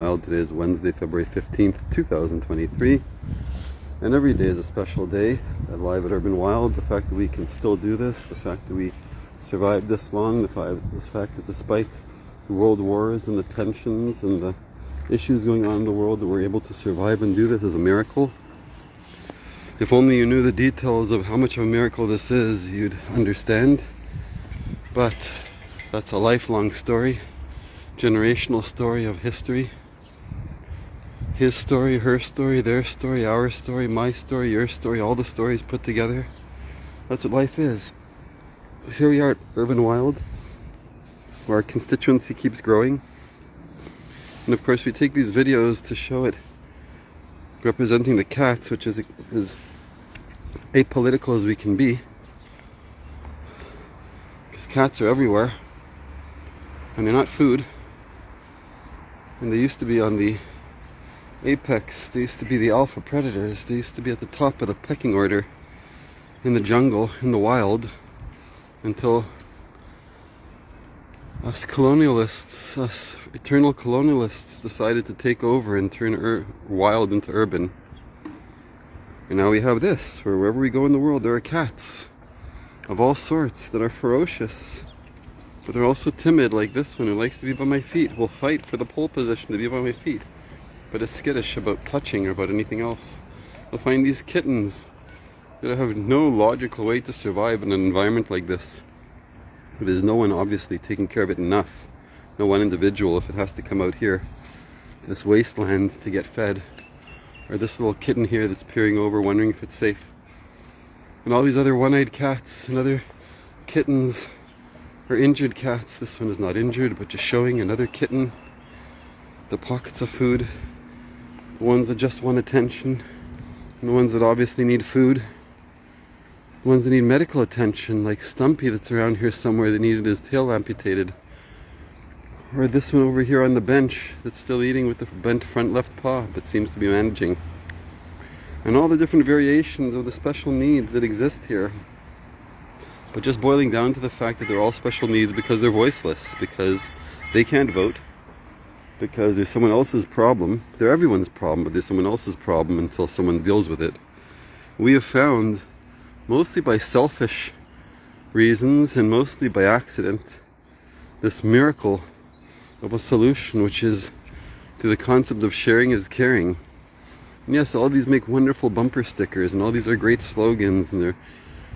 Well, today is Wednesday, February 15th, 2023, and every day is a special day at Live at Urban Wild. The fact that we can still do this, the fact that we survived this long, the fact that despite the world wars and the tensions and the issues going on in the world, that we're able to survive and do this is a miracle. If only you knew the details of how much of a miracle this is, you'd understand. But that's a lifelong story, generational story of history. His story, her story, their story, our story, my story, your story, all the stories put together. That's what life is. So here we are at Urban Wild, where our constituency keeps growing. And of course we take these videos to show it representing the cats, which is as apolitical as we can be. Because cats are everywhere. And they're not food. And they used to be on the apex, they used to be the alpha predators, they used to be at the top of the pecking order in the jungle, in the wild, until us colonialists, us eternal colonialists decided to take over and turn wild into urban. And now we have this, where wherever we go in the world there are cats of all sorts that are ferocious, but they're also timid, like this one who likes to be by my feet, will fight for the pole position to be by my feet, but is skittish about touching or about anything else. You'll find these kittens that have no logical way to survive in an environment like this. There's no one obviously taking care of it enough. No one individual, if it has to come out here to this wasteland to get fed. Or this little kitten here that's peering over wondering if it's safe. And all these other one-eyed cats and other kittens, or injured cats. This one is not injured, but just showing another kitten. The pockets of food. The ones that just want attention, and the ones that obviously need food, the ones that need medical attention, like Stumpy that's around here somewhere that needed his tail amputated, or this one over here on the bench that's still eating with the bent front left paw but seems to be managing, and all the different variations of the special needs that exist here, but just boiling down to the fact that they're all special needs because they're voiceless, because they can't vote, because there's someone else's problem. They're everyone's problem, but there's someone else's problem until someone deals with it. We have found, mostly by selfish reasons and mostly by accident, this miracle of a solution, which is to the concept of sharing is caring. And yes, all these make wonderful bumper stickers, and all these are great slogans, and they're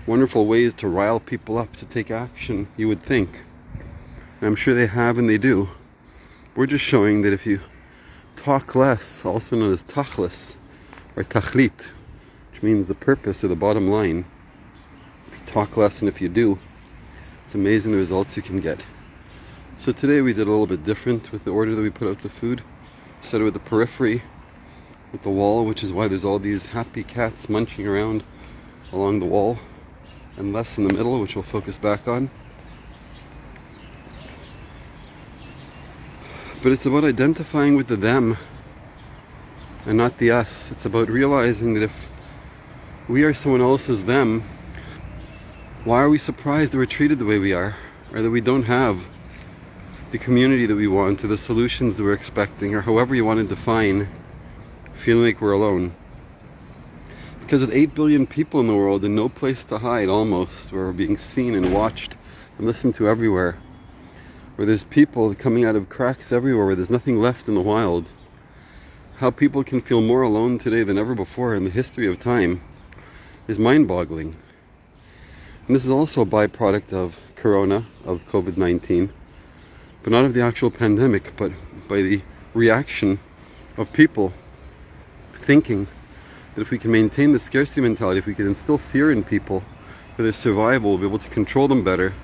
wonderful ways to rile people up to take action, you would think. And I'm sure they have, and they do. We're just showing that if you talk less, also known as tachlis, or tachlit, which means the purpose or the bottom line, if you talk less and if you do, it's amazing the results you can get. So today we did a little bit different with the order that we put out the food. We started with the periphery, with the wall, which is why there's all these happy cats munching around along the wall, and less in the middle, which we'll focus back on. But it's about identifying with the them and not the us. It's about realizing that if we are someone else's them, why are we surprised that we're treated the way we are? Or that we don't have the community that we want, or the solutions that we're expecting, or however you want to define feeling like we're alone. Because with 8 billion people in the world and no place to hide almost, where we're being seen and watched and listened to everywhere, where there's people coming out of cracks everywhere, where there's nothing left in the wild, how people can feel more alone today than ever before in the history of time is mind-boggling. And this is also a byproduct of Corona, of COVID-19, but not of the actual pandemic, but by the reaction of people thinking that if we can maintain the scarcity mentality, if we can instill fear in people for their survival, we'll be able to control them better.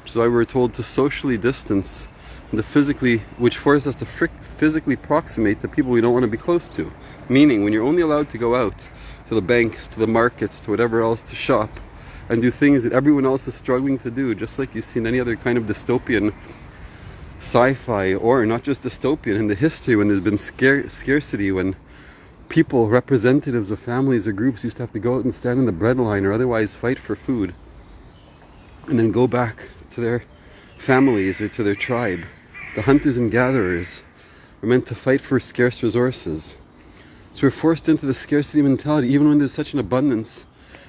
Which is why we were told to socially distance, and to physically, which forces us to physically proximate to people we don't want to be close to. Meaning, when you're only allowed to go out to the banks, to the markets, to whatever else, to shop, and do things that everyone else is struggling to do, just like you see in any other kind of dystopian sci-fi, or not just dystopian, in the history when there's been scarcity, when people, representatives of families or groups used to have to go out and stand in the bread line or otherwise fight for food, and then go back to their families or to their tribe. The hunters and gatherers, We're meant to fight for scarce resources. So we're forced into the scarcity mentality even when there's such an abundance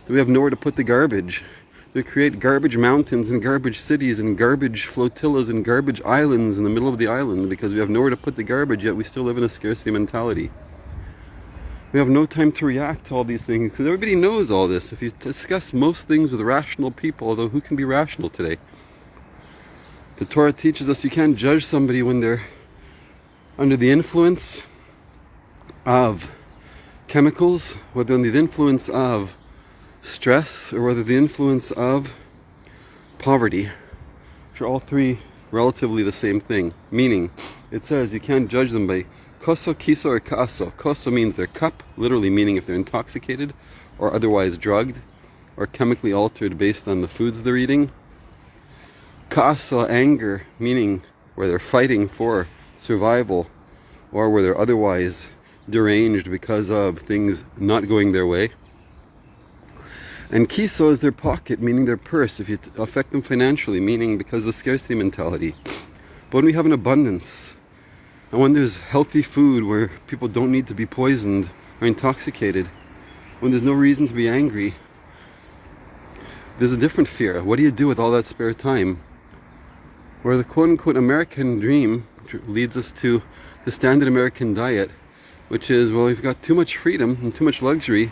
that we have nowhere to put the garbage. They create garbage mountains and garbage cities and garbage flotillas and garbage islands in the middle of the island because we have nowhere to put the garbage, yet we still live in a scarcity mentality. We have no time to react to all these things because everybody knows all this. If you discuss most things with rational people, although who can be rational today? The Torah teaches us you can't judge somebody when they're under the influence of chemicals, whether under the influence of stress, or whether the influence of poverty, which are all three relatively the same thing. Meaning, it says you can't judge them by koso, kiso, or kaaso. Koso means their cup, literally meaning if they're intoxicated or otherwise drugged or chemically altered based on the foods they're eating. Kaaso, anger, meaning where they're fighting for survival or where they're otherwise deranged because of things not going their way. And kiso is their pocket, meaning their purse, if you affect them financially, meaning because of the scarcity mentality. But when we have an abundance, and when there's healthy food where people don't need to be poisoned or intoxicated, when there's no reason to be angry, there's a different fear. What do you do with all that spare time? Where the quote-unquote American dream leads us to the standard American diet, which is, well, we've got too much freedom and too much luxury.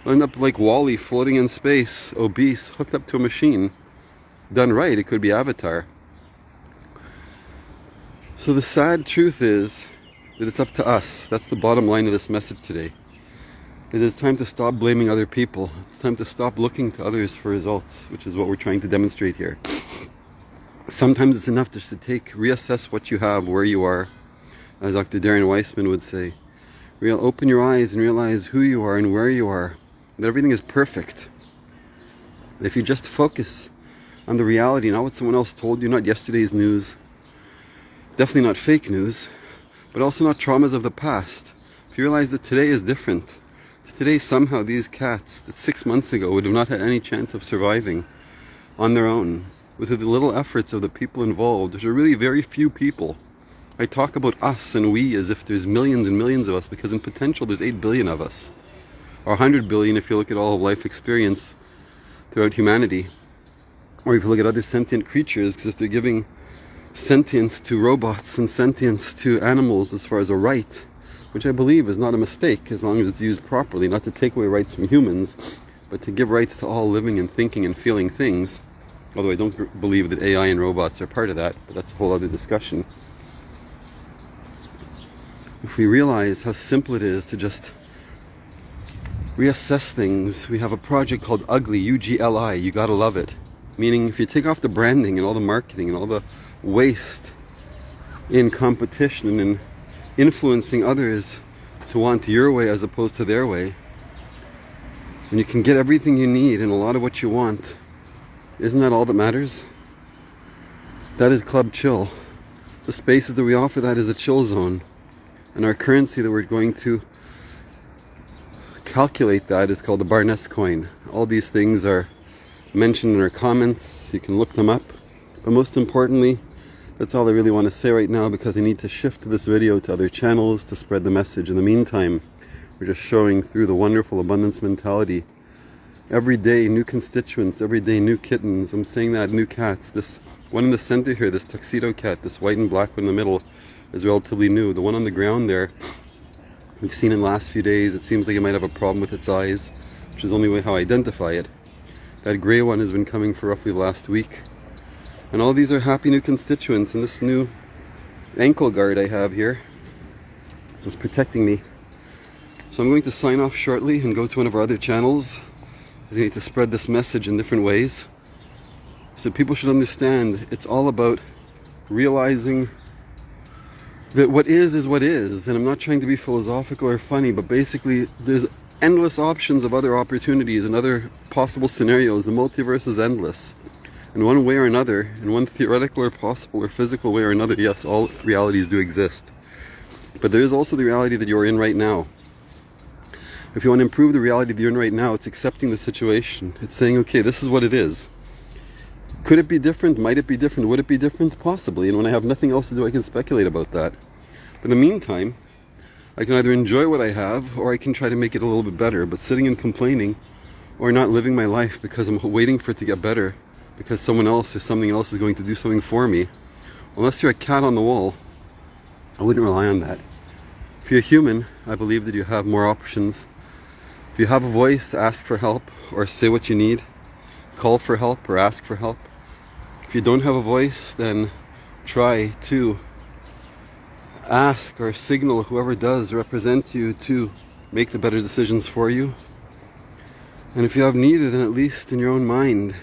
We'll end up like Wall-E, floating in space, obese, hooked up to a machine. Done right, it could be Avatar. So the sad truth is that it's up to us. That's the bottom line of this message today. It is time to stop blaming other people. It's time to stop looking to others for results, which is what we're trying to demonstrate here. Sometimes it's enough just to reassess what you have, where you are. As Dr. Darren Weissman would say, open your eyes and realize who you are and where you are. That everything is perfect. If you just focus on the reality, not what someone else told you, not yesterday's news, definitely not fake news, but also not traumas of the past. If you realize that today is different, today somehow these cats that 6 months ago would have not had any chance of surviving on their own, with the little efforts of the people involved, which are really very few people. I talk about us and we as if there's millions and millions of us, because in potential there's 8 billion of us. Or 100 billion if you look at all of life experience throughout humanity. Or if you look at other sentient creatures, because if they're giving sentience to robots and sentience to animals as far as a right, which I believe is not a mistake as long as it's used properly, not to take away rights from humans, but to give rights to all living and thinking and feeling things. Although I don't believe that AI and robots are part of that, but that's a whole other discussion. If we realize how simple it is to just reassess things, we have a project called Ugly, U-G-L-I, you gotta love it. Meaning if you take off the branding and all the marketing and all the waste in competition and in influencing others to want your way as opposed to their way, when you can get everything you need and a lot of what you want, isn't that all that matters? That is Club Chill. The spaces that we offer that is a chill zone. And our currency that we're going to calculate that is called the Barnes coin. All these things are mentioned in our comments. You can look them up. But most importantly, that's all I really want to say right now, because I need to shift this video to other channels to spread the message. In the meantime, we're just showing through the wonderful abundance mentality. Every day, new constituents. Every day, new kittens. I'm saying that, new cats. This one in the center here, this tuxedo cat, this white and black one in the middle, is relatively new. The one on the ground there, we've seen in the last few days, it seems like it might have a problem with its eyes, which is the only way how I identify it. That gray one has been coming for roughly the last week. And all these are happy new constituents, and this new ankle guard I have here is protecting me. So I'm going to sign off shortly and go to one of our other channels. I need to spread this message in different ways, so people should understand it's all about realizing that what is what is. And I'm not trying to be philosophical or funny, but basically there's endless options of other opportunities and other possible scenarios. The multiverse is endless. In one way or another, in one theoretical or possible or physical way or another, yes, all realities do exist. But there is also the reality that you're in right now. If you want to improve the reality that you're in right now, it's accepting the situation. It's saying, okay, this is what it is. Could it be different? Might it be different? Would it be different? Possibly. And when I have nothing else to do, I can speculate about that. But In the meantime, I can either enjoy what I have or I can try to make it a little bit better. But sitting and complaining or not living my life because I'm waiting for it to get better because someone else or something else is going to do something for me, unless you're a cat on the wall, I wouldn't rely on that. If you're a human, I believe that you have more options. If you have a voice, ask for help or say what you need. Call for help or ask for help. If you don't have a voice, then try to ask or signal whoever does represent you to make the better decisions for you. And if you have neither, then at least in your own mind,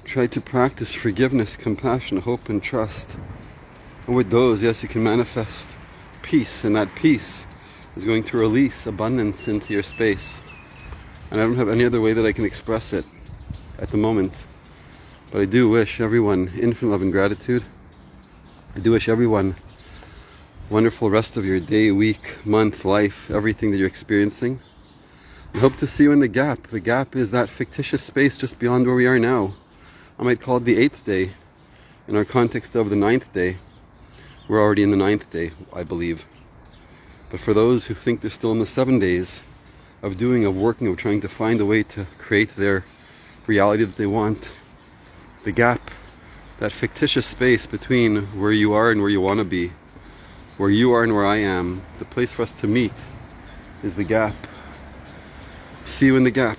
try to practice forgiveness, compassion, hope, and trust. And with those, yes, you can manifest peace, and that peace is going to release abundance into your space. And I don't have any other way that I can express it at the moment. But I do wish everyone infinite love and gratitude. I do wish everyone wonderful rest of your day, week, month, life, everything that you're experiencing. I hope to see you in the gap. The gap is that fictitious space just beyond where we are now. I might call it the 8th day. In our context of the 9th day, we're already in the 9th day, I believe. But for those who think they're still in the 7 days of doing, of working, of trying to find a way to create their reality that they want, the gap, that fictitious space between where you are and where you want to be, where you are and where I am, the place for us to meet is the gap. See you in the gap.